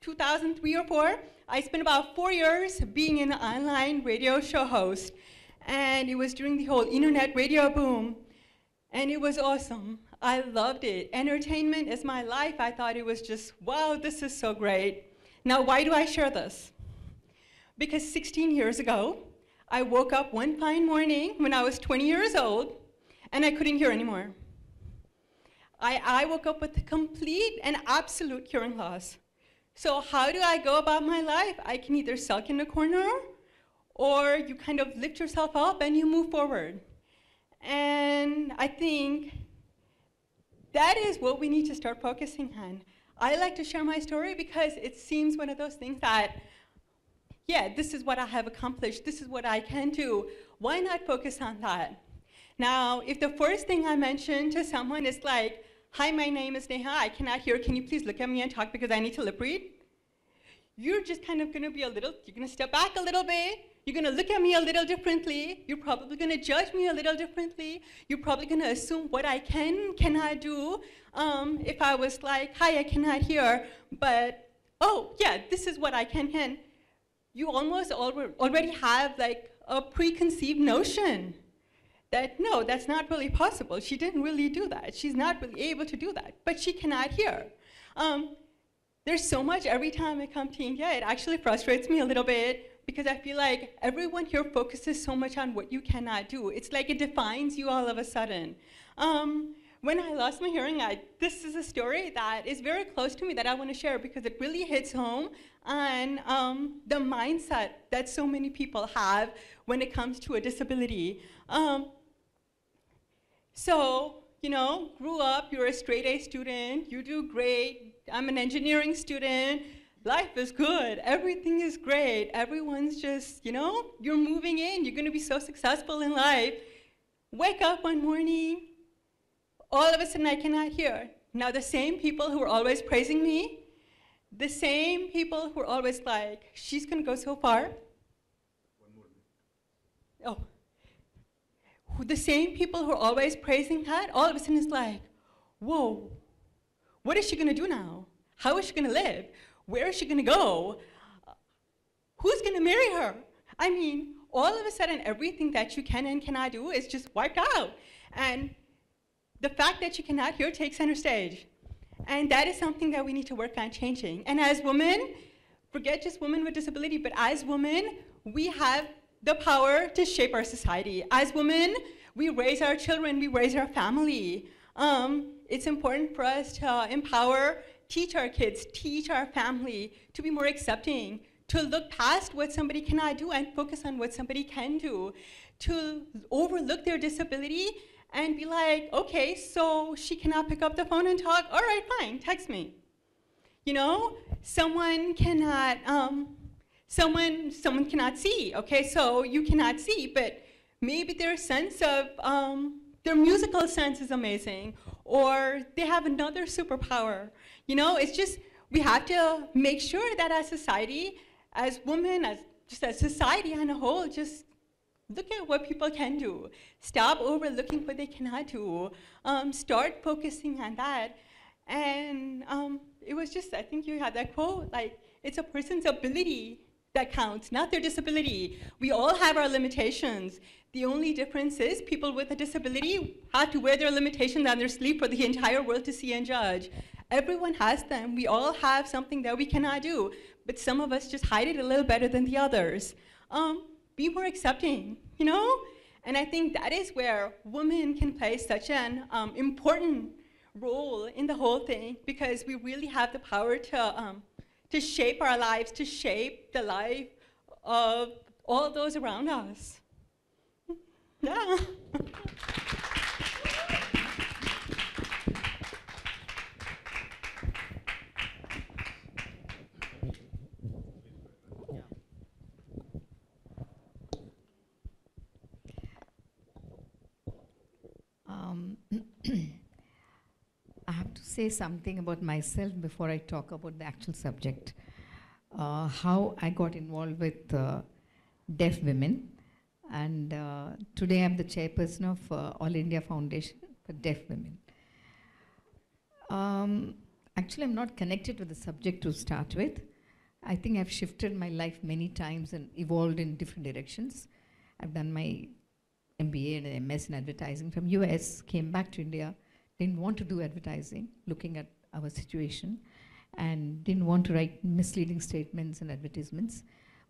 2003 or 4, I spent about 4 years being an online radio show host. And it was during the whole internet radio boom. And it was awesome. I loved it. Entertainment is my life. I thought it was just, wow, this is so great. Now, why do I share this? Because 16 years ago, I woke up one fine morning when I was 20 years old, and I couldn't hear anymore. I woke up with complete and absolute hearing loss. So how do I go about my life? I can either sulk in a corner, or you kind of lift yourself up and you move forward. And I think that is what we need to start focusing on. I like to share my story because it seems one of those things that, yeah, this is what I have accomplished, this is what I can do. Why not focus on that? Now, if the first thing I mention to someone is like, hi, my name is Neha, I cannot hear, can you please look at me and talk because I need to lip read? You're just kind of gonna be you're gonna step back a little bit, you're gonna look at me a little differently, you're probably gonna judge me a little differently, you're probably gonna assume what I cannot do. If I was like, hi, I cannot hear, but, oh, yeah, this is what I can. You almost already have like a preconceived notion that, no, that's not really possible. She didn't really do that. She's not really able to do that, but she cannot hear. There's so much every time I come to India, it actually frustrates me a little bit because I feel like everyone here focuses so much on what you cannot do. It's like it defines you all of a sudden. When I lost my hearing, this is a story that is very close to me that I want to share because it really hits home on the mindset that so many people have when it comes to a disability. So, you know, grew up, you're a straight A student, you do great, I'm an engineering student, life is good, everything is great, everyone's just, you know, you're moving in, you're gonna be so successful in life. Wake up one morning, all of a sudden I cannot hear. Now the same people who are always praising me, the same people who are always like, she's gonna go so far. Oh. The same people who are always praising her, all of a sudden it's like, whoa, what is she gonna do now? How is she gonna live? Where is she gonna go? Who's gonna marry her? I mean, all of a sudden everything that you can and cannot do is just wiped out. And the fact that you cannot hear takes center stage. And that is something that we need to work on changing. And as women, forget just women with disability, but as women, we have the power to shape our society. As women, we raise our children, we raise our family. It's important for us to empower, teach our kids, teach our family to be more accepting, to look past what somebody cannot do and focus on what somebody can do, to overlook their disability and be like, okay, so she cannot pick up the phone and talk, all right, fine, text me. You know, someone cannot see, okay, so you cannot see, but maybe their sense of, their musical sense is amazing, or they have another superpower. You know, it's just, we have to make sure that as society, as women, as society on a whole, just look at what people can do. Stop overlooking what they cannot do. Start focusing on that. And it was just, I think you had that quote, like, it's a person's ability that counts, not their disability. We all have our limitations. The only difference is people with a disability have to wear their limitations on their sleeve for the entire world to see and judge. Everyone has them. We all have something that we cannot do, but some of us just hide it a little better than the others. Be more accepting, you know? And I think that is where women can play such an important role in the whole thing, because we really have the power to shape our lives, to shape the life of all those around us. Yeah. I have to say something about myself before I talk about the actual subject. How I got involved with deaf women, and today I'm the chairperson of All India Foundation for Deaf Women. Actually, I'm not connected with the subject to start with. I think I've shifted my life many times and evolved in different directions. I've done my MBA and MS in advertising from US, came back to India, didn't want to do advertising, looking at our situation, and didn't want to write misleading statements and advertisements.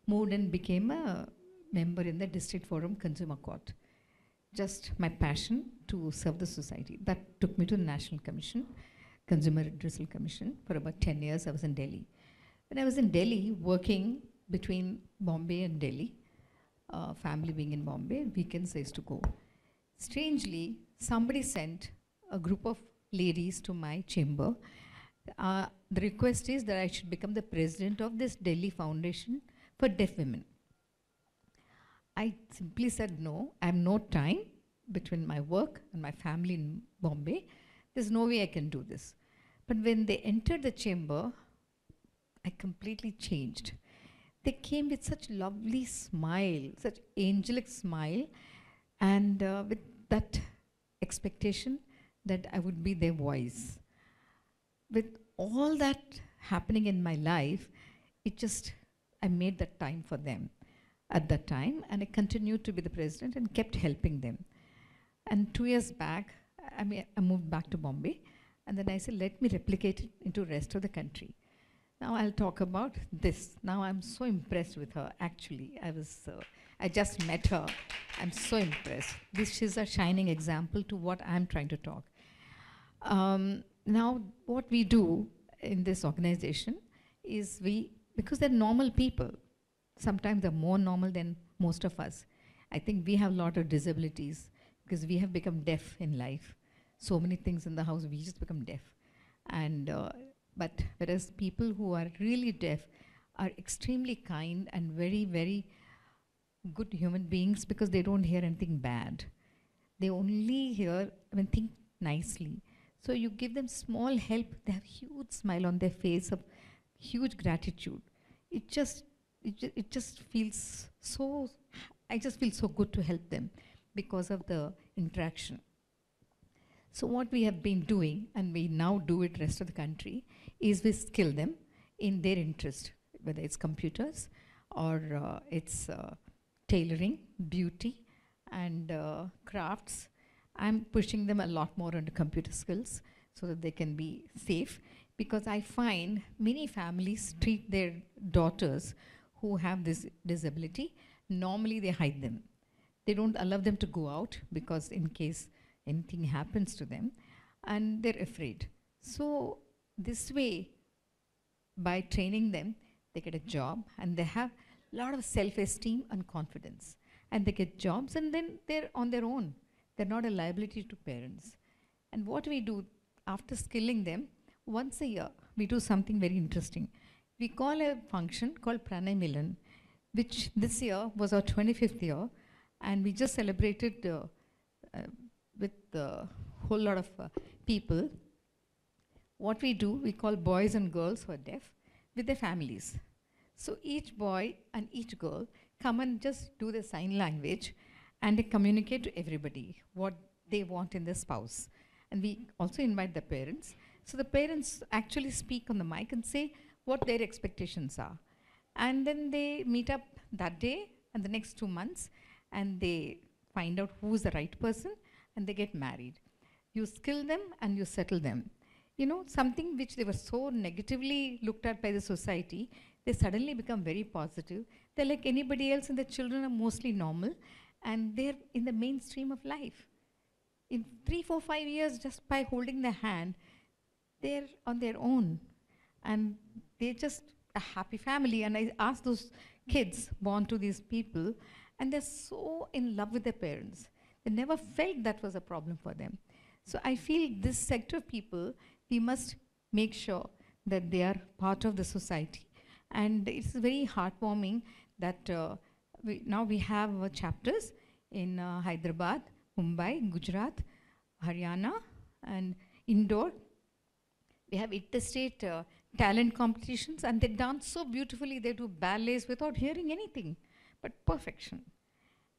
Moved and became a member in the District Forum Consumer Court. just my passion to serve the society. That took me to the National Commission, Consumer Redressal Commission. For about 10 years, I was in Delhi. When I was in Delhi, working between Bombay and Delhi, family being in Bombay, weekends I used to go. Strangely, somebody sent a group of ladies to my chamber. The request is that I should become the president of this Delhi Foundation for Deaf Women. I simply said no, I have no time between my work and my family in Bombay. There's no way I can do this. But when they entered the chamber, I completely changed. They came with such lovely smile, such angelic smile, and with that expectation that I would be their voice. With all that happening in my life, I made that time for them at that time, and I continued to be the president and kept helping them. And 2 years back, I moved back to Bombay, and then I said, let me replicate it into the rest of the country. Now I'll talk about this. Now I'm so impressed with her, actually. I just met her. I'm so impressed. This is a shining example to what I'm trying to talk. Now, what we do in this organization is because they're normal people, sometimes they're more normal than most of us. I think we have a lot of disabilities because we have become deaf in life. So many things in the house, we just become deaf. But whereas people who are really deaf are extremely kind and very, very good human beings because they don't hear anything bad. They only think nicely. So you give them small help, they have huge smile on their face of huge gratitude. It just feels so, I just feel so good to help them because of the interaction. So what we have been doing, and we now do it rest of the country, is we skill them in their interest, whether it's computers or it's tailoring, beauty, and crafts. I'm pushing them a lot more on the computer skills so that they can be safe, because I find many families treat their daughters who have this disability, normally they hide them. They don't allow them to go out because in case anything happens to them, and they're afraid. So this way, by training them, they get a job and they have a lot of self-esteem and confidence. And they get jobs and then they're on their own. They're not a liability to parents. And what we do after skilling them, once a year, we do something very interesting. We call a function called Pranay Milan, which this year was our 25th year, and we just celebrated with a whole lot of people. What we do, we call boys and girls who are deaf with their families. So each boy and each girl come and just do the sign language, and they communicate to everybody what they want in their spouse. And we also invite the parents. So the parents actually speak on the mic and say what their expectations are. And then they meet up that day and the next 2 months, and they find out who's the right person, and they get married. You skill them and you settle them. You know, something which they were so negatively looked at by the society, they suddenly become very positive. They're like anybody else, and their children are mostly normal, and they're in the mainstream of life. In 3, 4, 5 years, just by holding their hand, they're on their own. And they're just a happy family. And I asked those kids born to these people, and they're so in love with their parents. They never felt that was a problem for them. So I feel this sector of people, we must make sure that they are part of the society. And it's very heartwarming that now we have chapters in Hyderabad, Mumbai, Gujarat, Haryana, and Indore. We have interstate talent competitions, and they dance so beautifully. They do ballets without hearing anything, but perfection.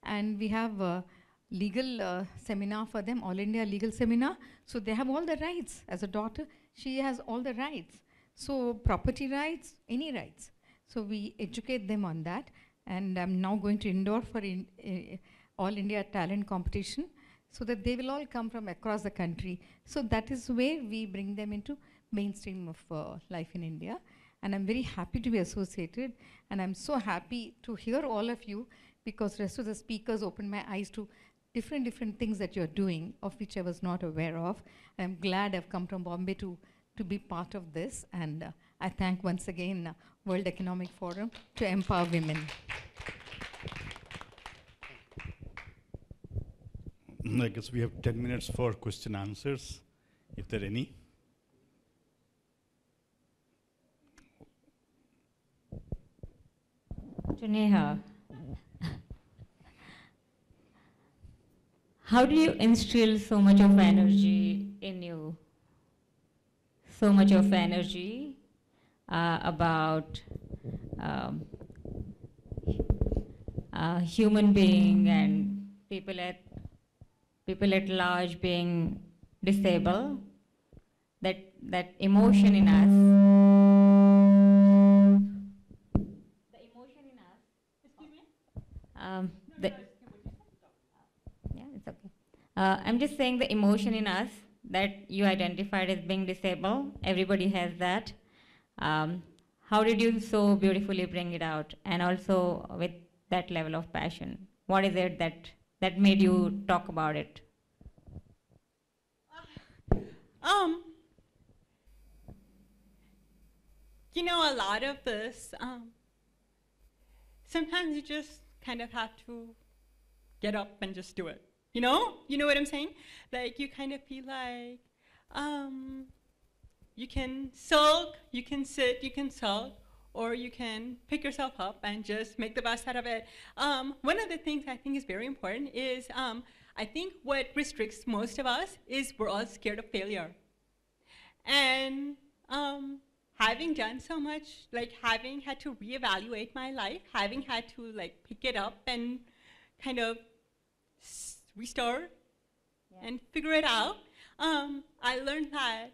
And we have a legal seminar for them, All India Legal Seminar. So they have all the rights. As a daughter, she has all the rights. So property rights, any rights. So we educate them on that. And I'm now going to Indore for All India Talent Competition, so that they will all come from across the country. So that is where we bring them into mainstream of life in India. And I'm very happy to be associated. And I'm so happy to hear all of you, because rest of the speakers opened my eyes to different things that you're doing, of which I was not aware of. I'm glad I've come from Bombay to be part of this, and I thank once again World Economic Forum to empower women. I guess we have 10 minutes for question answers, if there are any. To Neha, how do you instill so much of energy in you? So much of energy about human being and people at large being disabled, that emotion in us. The emotion in us. Excuse me? Yeah, it's okay. I'm just saying the emotion in us that you identified as being disabled. Everybody has that. How did you so beautifully bring it out? And also with that level of passion. What is it that made you talk about it? You know, a lot of this, sometimes you just kind of have to get up and just do it. You know what I'm saying? Like, you kind of feel like, you can sulk, you can sit, you can sulk, or you can pick yourself up and just make the best out of it. One of the things I think is very important is, I think what restricts most of us is we're all scared of failure. And having done so much, like having had to reevaluate my life, having had to like pick it up and kind of restart and figure it out, I learned that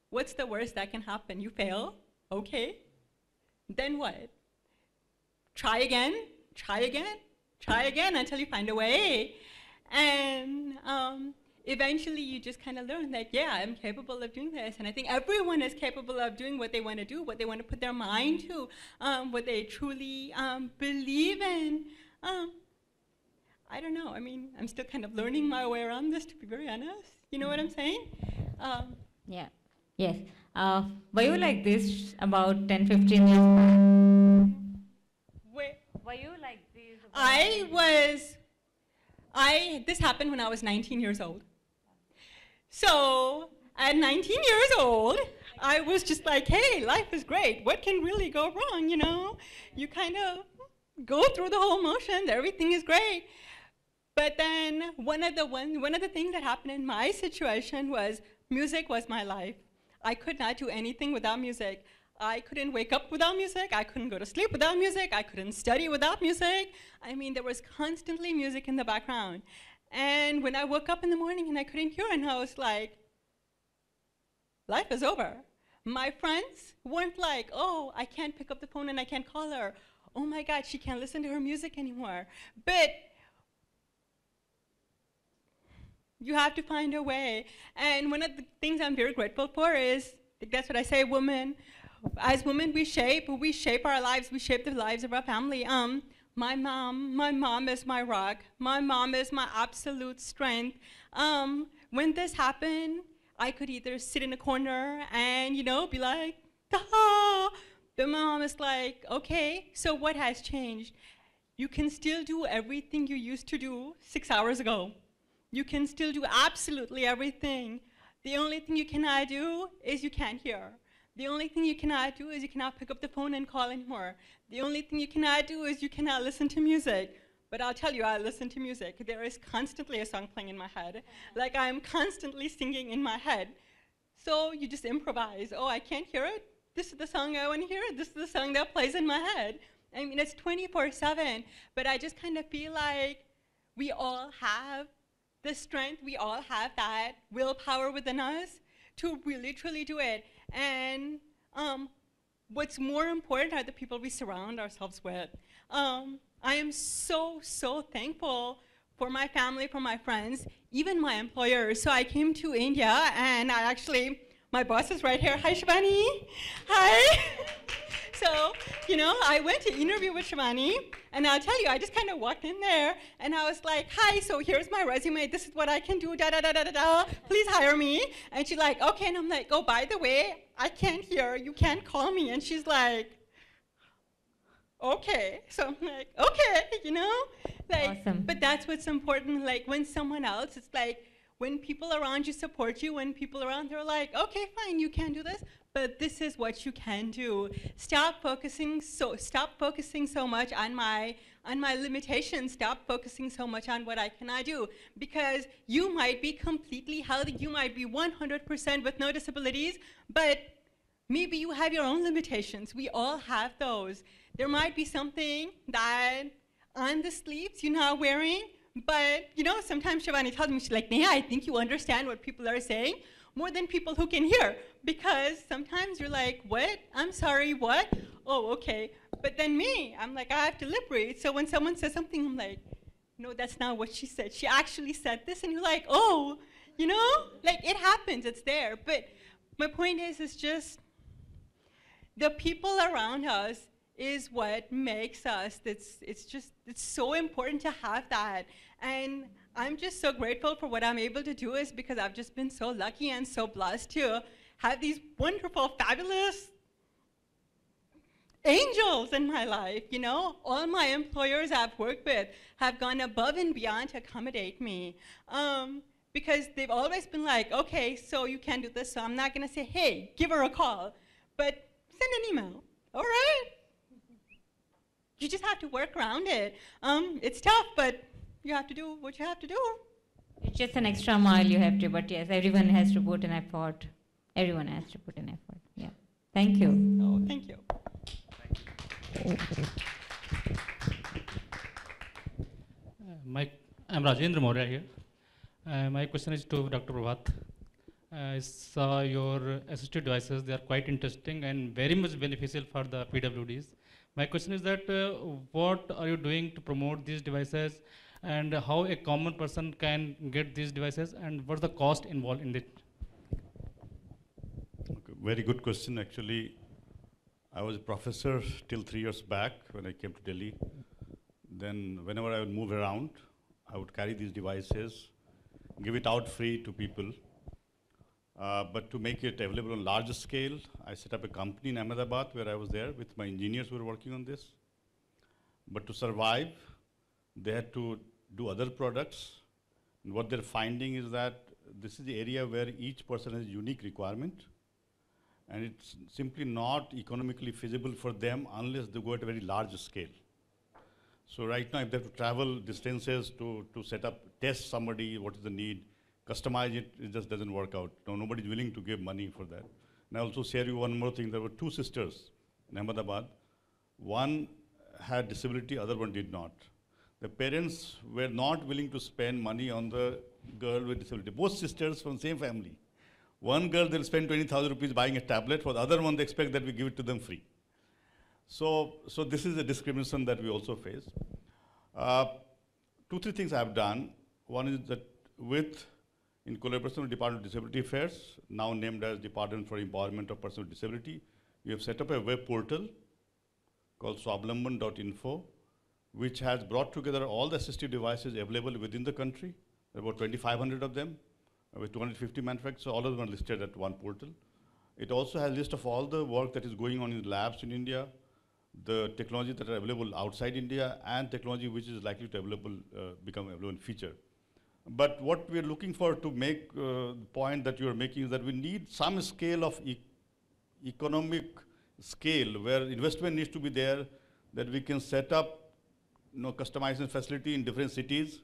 what's the worst that can happen? You fail, okay. Then what? Try again, try again, try again until you find a way. And eventually you just kind of learn that, yeah, I'm capable of doing this. And I think everyone is capable of doing what they want to do, what they want to put their mind to, what they truly believe in. I don't know. I mean, I'm still kind of learning my way around this, to be very honest. You know what I'm saying? Yeah. Yes. Were you like this about 10, 15 years back? Were you like this? This happened when I was 19 years old. So at 19 years old, I was just like, hey, life is great. What can really go wrong, you know? You kind of go through the whole motions. Everything is great. But then one of the things that happened in my situation was music was my life. I could not do anything without music. I couldn't wake up without music. I couldn't go to sleep without music. I couldn't study without music. I mean, there was constantly music in the background. And when I woke up in the morning and I couldn't hear it, and I was like, life is over. My friends weren't like, oh, I can't pick up the phone and I can't call her. Oh my God, she can't listen to her music anymore. But you have to find a way. And one of the things I'm very grateful for is, that's what I say, women. As women, we shape our lives, we shape the lives of our family. My mom is my rock. My mom is my absolute strength. When this happened, I could either sit in a corner and, you know, be like, ah. But my mom is like, okay, so what has changed? You can still do everything you used to do 6 hours ago. You can still do absolutely everything. The only thing you cannot do is you can't hear. The only thing you cannot do is you cannot pick up the phone and call anymore. The only thing you cannot do is you cannot listen to music. But I'll tell you, I listen to music. There is constantly a song playing in my head. Like, I'm constantly singing in my head. So you just improvise. Oh, I can't hear it? This is the song I want to hear. This is the song that plays in my head. I mean, it's 24/7. But I just kind of feel like we all have the strength, we all have that willpower within us to really, truly do it. And what's more important are the people we surround ourselves with. I am so, so thankful for my family, for my friends, even my employers. So I came to India, and my boss is right here. Hi, Shivani. Hi. So, you know, I went to interview with Shivani, and I'll tell you, I just kind of walked in there, and I was like, hi, so here's my resume, this is what I can do, da da da da da da, please hire me. And she's like, okay, and I'm like, oh, by the way, I can't hear, you can't call me. And she's like, okay. So I'm like, okay, you know? Like, Awesome. but that's what's important, like when someone else, it's like, when people around you support you, when people around they're like, okay, fine, you can do this, but this is what you can do. Stop focusing so much on my limitations. Stop focusing so much on what I cannot do, because you might be completely healthy, you might be 100% with no disabilities, but maybe you have your own limitations. We all have those. There might be something that on the sleeves you're not wearing, but you know, sometimes Shivani tells me, she's like, Neha, I think you understand what people are saying more than people who can hear, because sometimes you're like, what? I'm sorry, what? Oh, okay. But then me, I'm like, I have to lip read. So when someone says something, I'm like, no, that's not what she said. She actually said this, and you're like, oh, you know? Like, it happens, it's there. But my point is just the people around us is what makes us. It's so important to have that. And I'm just so grateful for what I'm able to do, is because I've just been so lucky and so blessed to have these wonderful, fabulous angels in my life, you know? All my employers I've worked with have gone above and beyond to accommodate me. Because they've always been like, okay, so you can do this, so I'm not gonna say, hey, give her a call, but send an email, all right? You just have to work around it. It's tough, but you have to do what you have to do. It's just an extra mile you have to, but yes, everyone has to put an effort. Everyone has to put an effort. Yeah. Thank you. Oh, thank you. I'm Rajendra Maurya here. My question is to Dr. Prabhat. I saw your assistive devices. They are quite interesting and very much beneficial for the PWDs. My question is that what are you doing to promote these devices, and how a common person can get these devices, and what's the cost involved in it? Okay, very good question. Actually, I was a professor till 3 years back when I came to Delhi. Then whenever I would move around, I would carry these devices, give it out free to people. But to make it available on larger scale, I set up a company in Ahmedabad where I was there with my engineers who were working on this. But to survive, they had to do other products. And what they're finding is that this is the area where each person has a unique requirement. And it's simply not economically feasible for them unless they go at a very large scale. So right now, if they have to travel distances to set up, test somebody, what is the need, customize it, it just doesn't work out. No, nobody's willing to give money for that. And I also share you one more thing. There were 2 sisters in Ahmedabad. One had disability, other one did not. The parents were not willing to spend money on the girl with disability. Both sisters from the same family. One girl, they'll spend 20,000 rupees buying a tablet. For the other one, they expect that we give it to them free. So this is a discrimination that we also face. 2, 3 things I've done. One is that in collaboration with Department of Disability Affairs, now named as Department for Empowerment of Persons with Disability, we have set up a web portal called swablamban.info, which has brought together all the assistive devices available within the country. There are about 2,500 of them, with 250 manufacturers, so all of them are listed at one portal. It also has a list of all the work that is going on in labs in India, the technology that are available outside India, and technology which is likely to become available in future. But what we're looking for to make the point that you're making is that we need some scale of economic scale where investment needs to be there, that we can set up customization facility in different cities,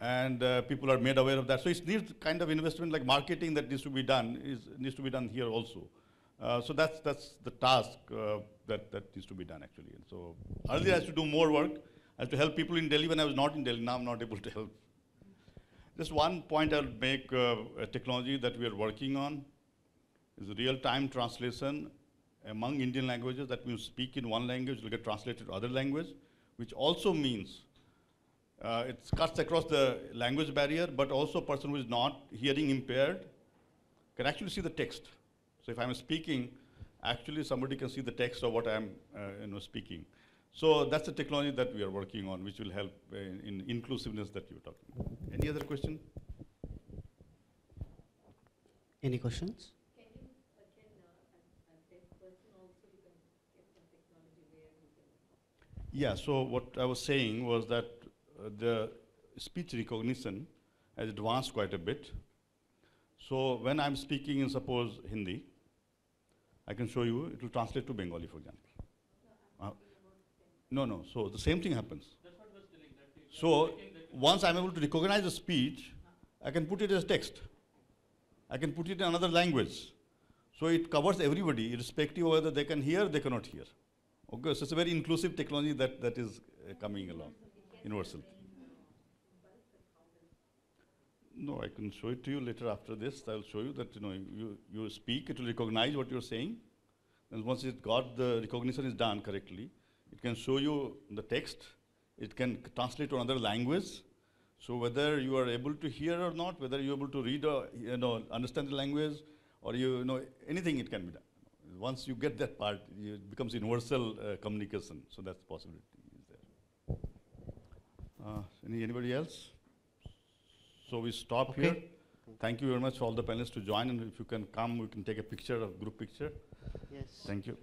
and people are made aware of that. So it needs kind of investment like marketing that needs to be done, needs to be done here also. So that's the task that needs to be done actually. And so earlier I had to do more work. I had to help people in Delhi when I was not in Delhi. Now I'm not able to help. Just one point I'll make, a technology that we are working on is real-time translation among Indian languages. That means speak in one language, will get translated to other language, which also means it cuts across the language barrier, but also a person who is not hearing impaired can actually see the text. So if I'm speaking actually somebody can see the text of what I'm speaking. So that's the technology that we are working on, which will help in inclusiveness that you're talking about. Any other question? Any questions? Yeah, so what I was saying was that the speech recognition has advanced quite a bit. So when I'm speaking in, suppose, Hindi, I can show you, it will translate to Bengali, for example. No, so the same thing happens. So once I'm able to recognize the speech, I can put it as text. I can put it in another language. So it covers everybody, irrespective of whether they can hear, they cannot hear. Okay, so it's a very inclusive technology that is coming along, universal. No, I can show it to you later after this. I'll show you that you speak, it will recognize what you're saying. And once it got the recognition is done correctly, it can show you the text. It can translate to another language. So whether you are able to hear or not, whether you're able to read or understand the language, or anything, it can be done. Once you get that part, it becomes universal communication. So that's possibility is there. Anybody else? So we stop here. Thank you very much for all the panelists to join, and if you can come, we can take a picture, a group picture. Yes. Thank you.